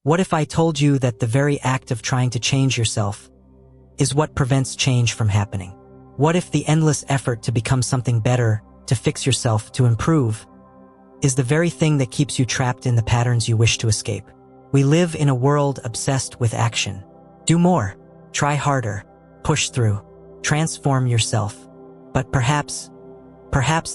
What if I told you that the very act of trying to change yourself is what prevents change from happening? What if the endless effort to become something better, to fix yourself, to improve, is the very thing that keeps you trapped in the patterns you wish to escape? We live in a world obsessed with action. Do more, try harder, push through, transform yourself. But perhaps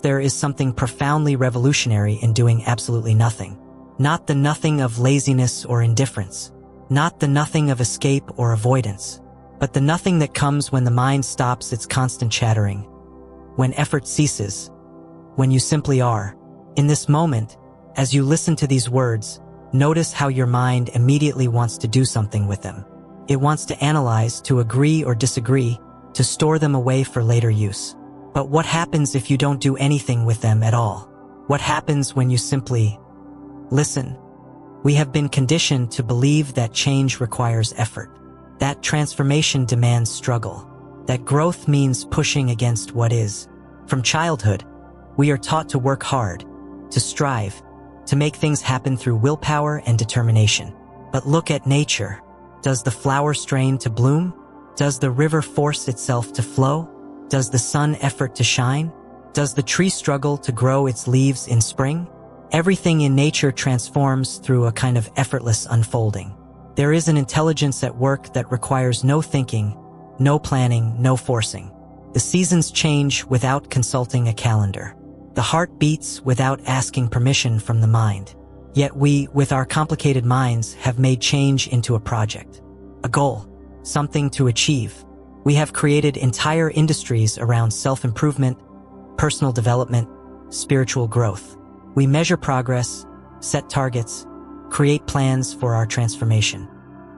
there is something profoundly revolutionary in doing absolutely nothing. Not the nothing of laziness or indifference. Not the nothing of escape or avoidance. But the nothing that comes when the mind stops its constant chattering. When effort ceases. When you simply are. In this moment, as you listen to these words, notice how your mind immediately wants to do something with them. It wants to analyze, to agree or disagree, to store them away for later use. But what happens if you don't do anything with them at all? What happens when you simply listen? We have been conditioned to believe that change requires effort, that transformation demands struggle, that growth means pushing against what is. From childhood, we are taught to work hard, to strive, to make things happen through willpower and determination. But look at nature. Does the flower strain to bloom? Does the river force itself to flow? Does the sun effort to shine? Does the tree struggle to grow its leaves in spring? Everything in nature transforms through a kind of effortless unfolding. There is an intelligence at work that requires no thinking, no planning, no forcing. The seasons change without consulting a calendar. The heart beats without asking permission from the mind. Yet we, with our complicated minds, have made change into a project, a goal, something to achieve. We have created entire industries around self-improvement, personal development, spiritual growth. We measure progress, set targets, create plans for our transformation.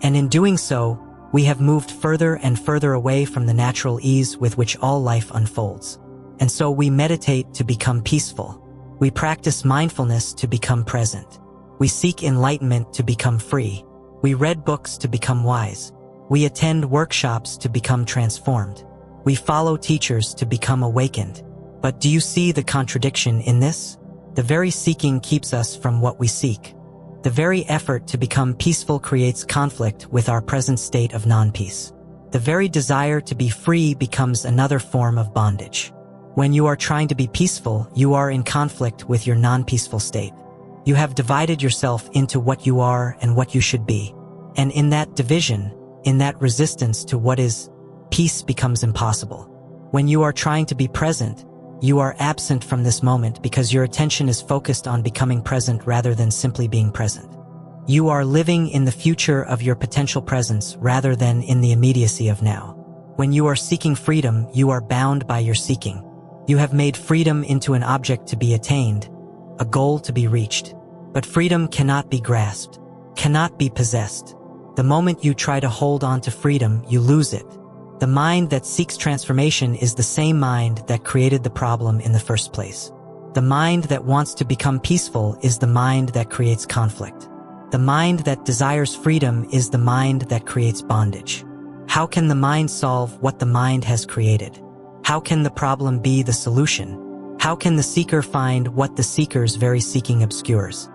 And in doing so, we have moved further and further away from the natural ease with which all life unfolds. And so we meditate to become peaceful. We practice mindfulness to become present. We seek enlightenment to become free. We read books to become wise. We attend workshops to become transformed. We follow teachers to become awakened. But do you see the contradiction in this? The very seeking keeps us from what we seek. The very effort to become peaceful creates conflict with our present state of non-peace. The very desire to be free becomes another form of bondage. When you are trying to be peaceful, you are in conflict with your non-peaceful state. You have divided yourself into what you are and what you should be. And in that division, in that resistance to what is, peace becomes impossible. When you are trying to be present, you are absent from this moment because your attention is focused on becoming present rather than simply being present. You are living in the future of your potential presence rather than in the immediacy of now. When you are seeking freedom, you are bound by your seeking. You have made freedom into an object to be attained, a goal to be reached. But freedom cannot be grasped, cannot be possessed. The moment you try to hold on to freedom, you lose it. The mind that seeks transformation is the same mind that created the problem in the first place. The mind that wants to become peaceful is the mind that creates conflict. The mind that desires freedom is the mind that creates bondage. How can the mind solve what the mind has created? How can the problem be the solution? How can the seeker find what the seeker's very seeking obscures?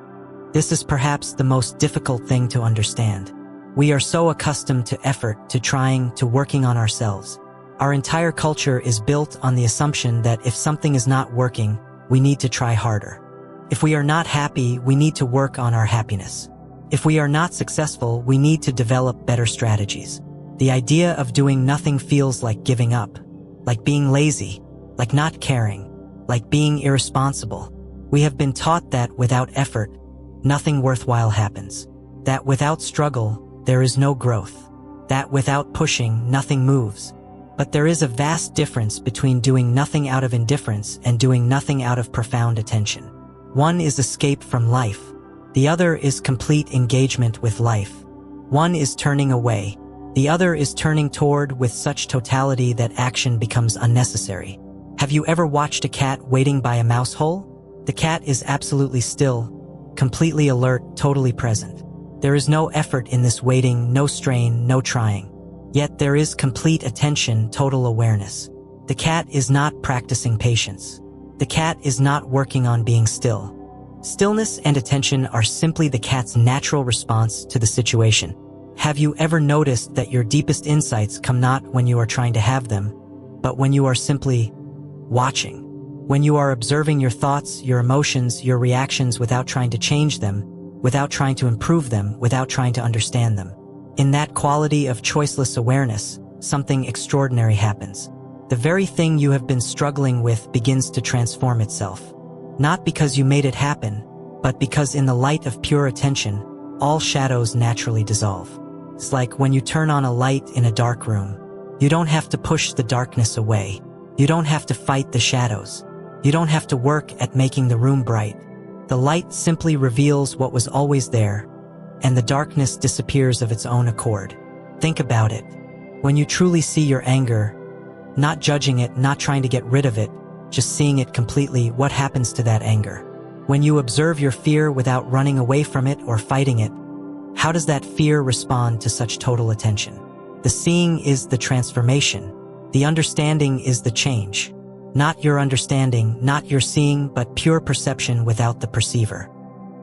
This is perhaps the most difficult thing to understand. We are so accustomed to effort, to trying, to working on ourselves. Our entire culture is built on the assumption that if something is not working, we need to try harder. If we are not happy, we need to work on our happiness. If we are not successful, we need to develop better strategies. The idea of doing nothing feels like giving up, like being lazy, like not caring, like being irresponsible. We have been taught that without effort, nothing worthwhile happens. That without struggle, there is no growth. That without pushing, nothing moves. But there is a vast difference between doing nothing out of indifference and doing nothing out of profound attention. One is escape from life. The other is complete engagement with life. One is turning away. The other is turning toward with such totality that action becomes unnecessary. Have you ever watched a cat waiting by a mouse hole? The cat is absolutely still, completely alert, totally present. There is no effort in this waiting, no strain, no trying. Yet there is complete attention, total awareness. The cat is not practicing patience. The cat is not working on being still. Stillness and attention are simply the cat's natural response to the situation. Have you ever noticed that your deepest insights come not when you are trying to have them, but when you are simply watching? When you are observing your thoughts, your emotions, your reactions without trying to change them, without trying to improve them, without trying to understand them. In that quality of choiceless awareness, something extraordinary happens. The very thing you have been struggling with begins to transform itself. Not because you made it happen, but because in the light of pure attention, all shadows naturally dissolve. It's like when you turn on a light in a dark room. You don't have to push the darkness away. You don't have to fight the shadows. You don't have to work at making the room bright. The light simply reveals what was always there, and the darkness disappears of its own accord. Think about it. When you truly see your anger, not judging it, not trying to get rid of it, just seeing it completely, what happens to that anger? When you observe your fear without running away from it or fighting it, how does that fear respond to such total attention? The seeing is the transformation. The understanding is the change. Not your understanding, not your seeing, but pure perception without the perceiver.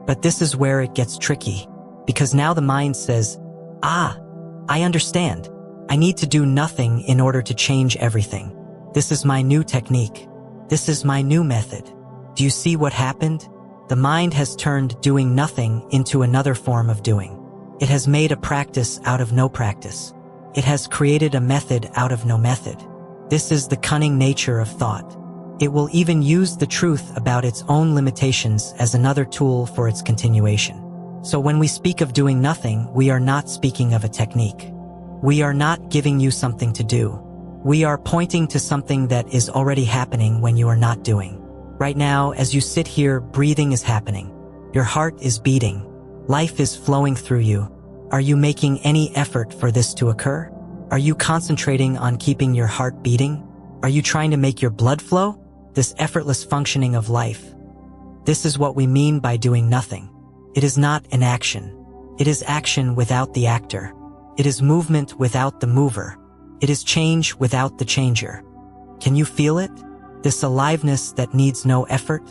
But this is where it gets tricky, because now the mind says, I understand. I need to do nothing in order to change everything. This is my new technique. This is my new method. Do you see what happened? The mind has turned doing nothing into another form of doing. It has made a practice out of no practice. It has created a method out of no method. This is the cunning nature of thought. It will even use the truth about its own limitations as another tool for its continuation. So when we speak of doing nothing, we are not speaking of a technique. We are not giving you something to do. We are pointing to something that is already happening when you are not doing. Right now, as you sit here, breathing is happening. Your heart is beating. Life is flowing through you. Are you making any effort for this to occur? Are you concentrating on keeping your heart beating? Are you trying to make your blood flow? This effortless functioning of life. This is what we mean by doing nothing. It is not an action. It is action without the actor. It is movement without the mover. It is change without the changer. Can you feel it? This aliveness that needs no effort?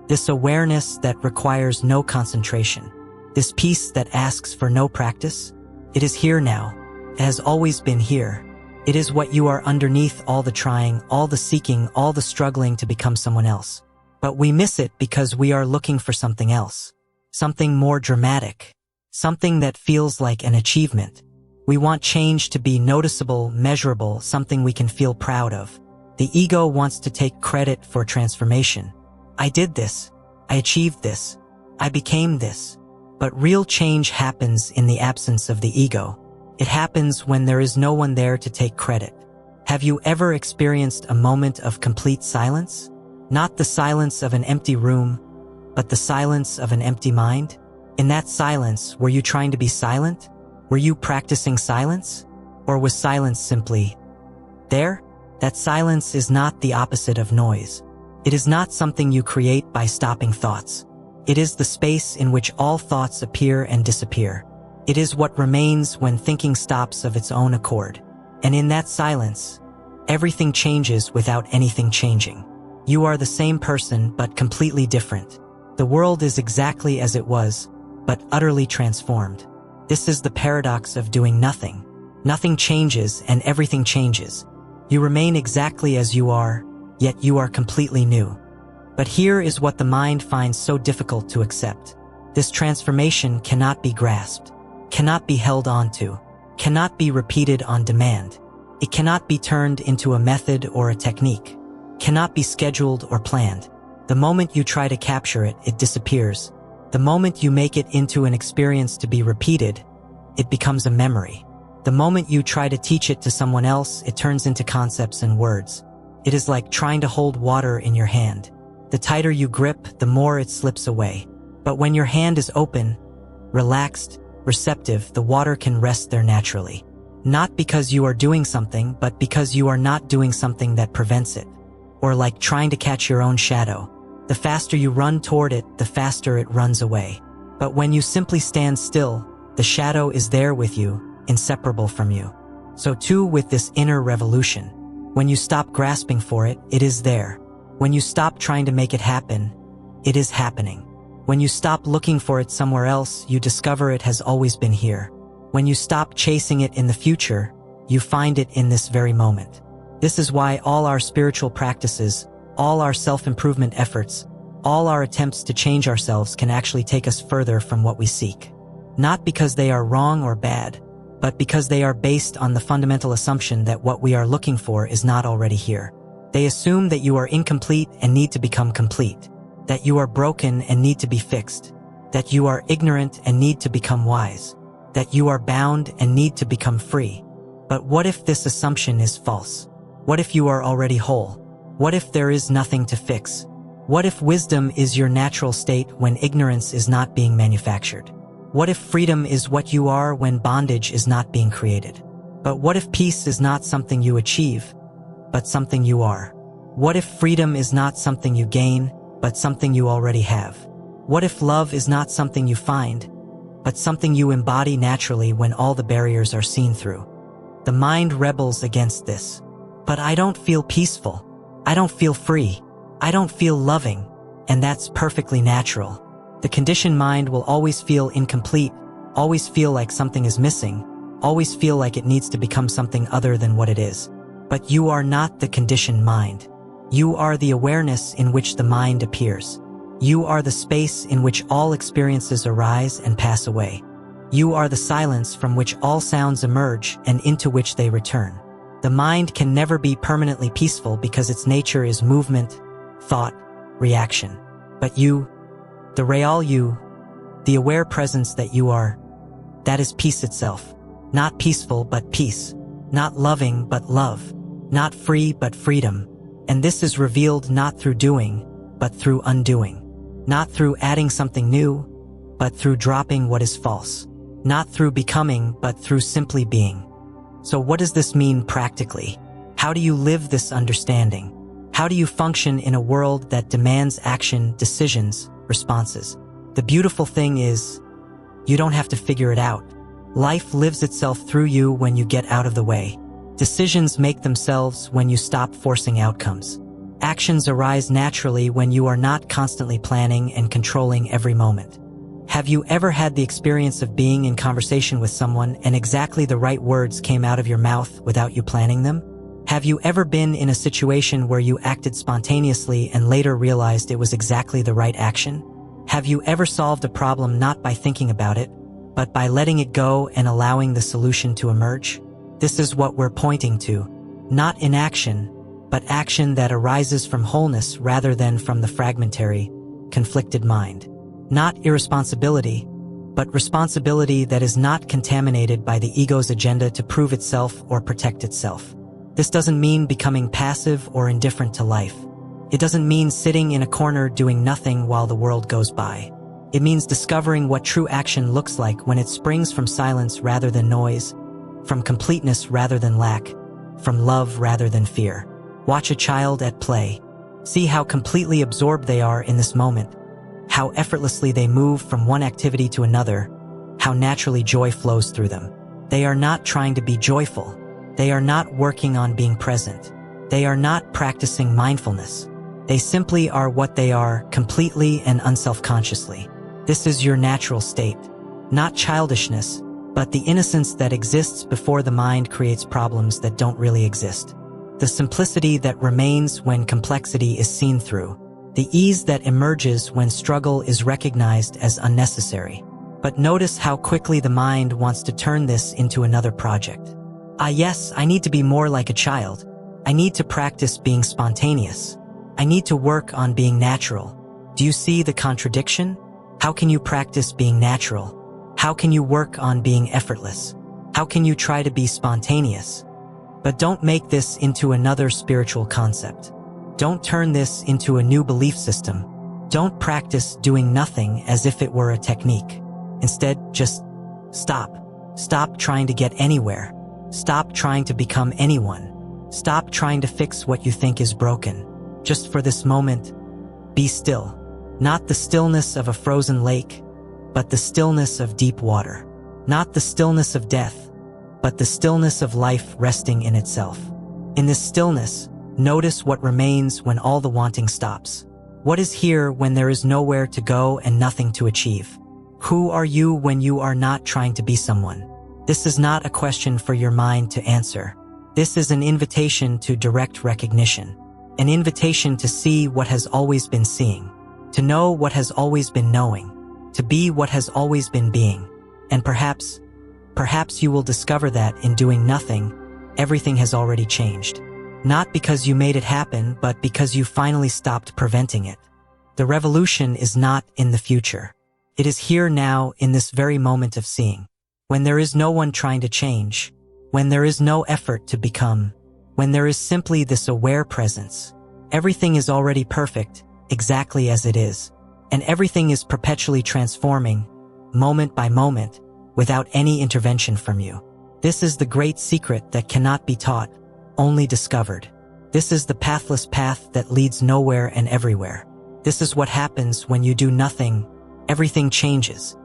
This awareness that requires no concentration? This peace that asks for no practice? It is here now. It has always been here. It is what you are underneath all the trying, all the seeking, all the struggling to become someone else. But we miss it because we are looking for something else. Something more dramatic. Something that feels like an achievement. We want change to be noticeable, measurable, something we can feel proud of. The ego wants to take credit for transformation. I did this. I achieved this. I became this. But real change happens in the absence of the ego. It happens when there is no one there to take credit. Have you ever experienced a moment of complete silence? Not the silence of an empty room, but the silence of an empty mind? In that silence, were you trying to be silent? Were you practicing silence? Or was silence simply there? That silence is not the opposite of noise. It is not something you create by stopping thoughts. It is the space in which all thoughts appear and disappear. It is what remains when thinking stops of its own accord. And in that silence, everything changes without anything changing. You are the same person, but completely different. The world is exactly as it was, but utterly transformed. This is the paradox of doing nothing. Nothing changes and everything changes. You remain exactly as you are, yet you are completely new. But here is what the mind finds so difficult to accept. This transformation cannot be grasped, cannot be held onto, cannot be repeated on demand. It cannot be turned into a method or a technique, cannot be scheduled or planned. The moment you try to capture it, it disappears. The moment you make it into an experience to be repeated, it becomes a memory. The moment you try to teach it to someone else, it turns into concepts and words. It is like trying to hold water in your hand. The tighter you grip, the more it slips away. But when your hand is open, relaxed, receptive, the water can rest there naturally. Not because you are doing something, but because you are not doing something that prevents it. Or like trying to catch your own shadow. The faster you run toward it, the faster it runs away. But when you simply stand still, the shadow is there with you, inseparable from you. So too with this inner revolution. When you stop grasping for it, it is there. When you stop trying to make it happen, it is happening. When you stop looking for it somewhere else, you discover it has always been here. When you stop chasing it in the future, you find it in this very moment. This is why all our spiritual practices, all our self-improvement efforts, all our attempts to change ourselves can actually take us further from what we seek. Not because they are wrong or bad, but because they are based on the fundamental assumption that what we are looking for is not already here. They assume that you are incomplete and need to become complete, that you are broken and need to be fixed, that you are ignorant and need to become wise, that you are bound and need to become free. But what if this assumption is false? What if you are already whole? What if there is nothing to fix? What if wisdom is your natural state when ignorance is not being manufactured? What if freedom is what you are when bondage is not being created? But what if peace is not something you achieve, but something you are? What if freedom is not something you gain, but something you already have? What if love is not something you find, but something you embody naturally when all the barriers are seen through? The mind rebels against this. But I don't feel peaceful. I don't feel free. I don't feel loving. And that's perfectly natural. The conditioned mind will always feel incomplete, always feel like something is missing, always feel like it needs to become something other than what it is. But you are not the conditioned mind. You are the awareness in which the mind appears. You are the space in which all experiences arise and pass away. You are the silence from which all sounds emerge and into which they return. The mind can never be permanently peaceful because its nature is movement, thought, reaction. But you, the real you, the aware presence that you are, that is peace itself. Not peaceful but peace. Not loving but love. Not free but freedom. And this is revealed not through doing, but through undoing. Not through adding something new, but through dropping what is false. Not through becoming, but through simply being. So what does this mean practically? How do you live this understanding? How do you function in a world that demands action, decisions, responses? The beautiful thing is, you don't have to figure it out. Life lives itself through you when you get out of the way. Decisions make themselves when you stop forcing outcomes. Actions arise naturally when you are not constantly planning and controlling every moment. Have you ever had the experience of being in conversation with someone and exactly the right words came out of your mouth without you planning them? Have you ever been in a situation where you acted spontaneously and later realized it was exactly the right action? Have you ever solved a problem not by thinking about it, but by letting it go and allowing the solution to emerge? This is what we're pointing to. Not inaction, but action that arises from wholeness rather than from the fragmentary, conflicted mind. Not irresponsibility, but responsibility that is not contaminated by the ego's agenda to prove itself or protect itself. This doesn't mean becoming passive or indifferent to life. It doesn't mean sitting in a corner doing nothing while the world goes by. It means discovering what true action looks like when it springs from silence rather than noise, from completeness rather than lack, from love rather than fear. Watch a child at play. See how completely absorbed they are in this moment, how effortlessly they move from one activity to another, how naturally joy flows through them. They are not trying to be joyful. They are not working on being present. They are not practicing mindfulness. They simply are what they are, completely and unselfconsciously. This is your natural state. Not childishness, but the innocence that exists before the mind creates problems that don't really exist. The simplicity that remains when complexity is seen through. The ease that emerges when struggle is recognized as unnecessary. But notice how quickly the mind wants to turn this into another project. Yes, I need to be more like a child. I need to practice being spontaneous. I need to work on being natural. Do you see the contradiction? How can you practice being natural? How can you work on being effortless? How can you try to be spontaneous? But don't make this into another spiritual concept. Don't turn this into a new belief system. Don't practice doing nothing as if it were a technique. Instead, just stop. Stop trying to get anywhere. Stop trying to become anyone. Stop trying to fix what you think is broken. Just for this moment, be still. Not the stillness of a frozen lake, but the stillness of deep water. Not the stillness of death, but the stillness of life resting in itself. In this stillness, notice what remains when all the wanting stops. What is here when there is nowhere to go and nothing to achieve? Who are you when you are not trying to be someone? This is not a question for your mind to answer. This is an invitation to direct recognition. An invitation to see what has always been seeing. To know what has always been knowing. To be what has always been being. And perhaps you will discover that in doing nothing, everything has already changed. Not because you made it happen, but because you finally stopped preventing it. The revolution is not in the future. It is here now in this very moment of seeing. When there is no one trying to change, when there is no effort to become, when there is simply this aware presence, everything is already perfect, exactly as it is. And everything is perpetually transforming, moment by moment, without any intervention from you. This is the great secret that cannot be taught, only discovered. This is the pathless path that leads nowhere and everywhere. This is what happens when you do nothing. Everything changes.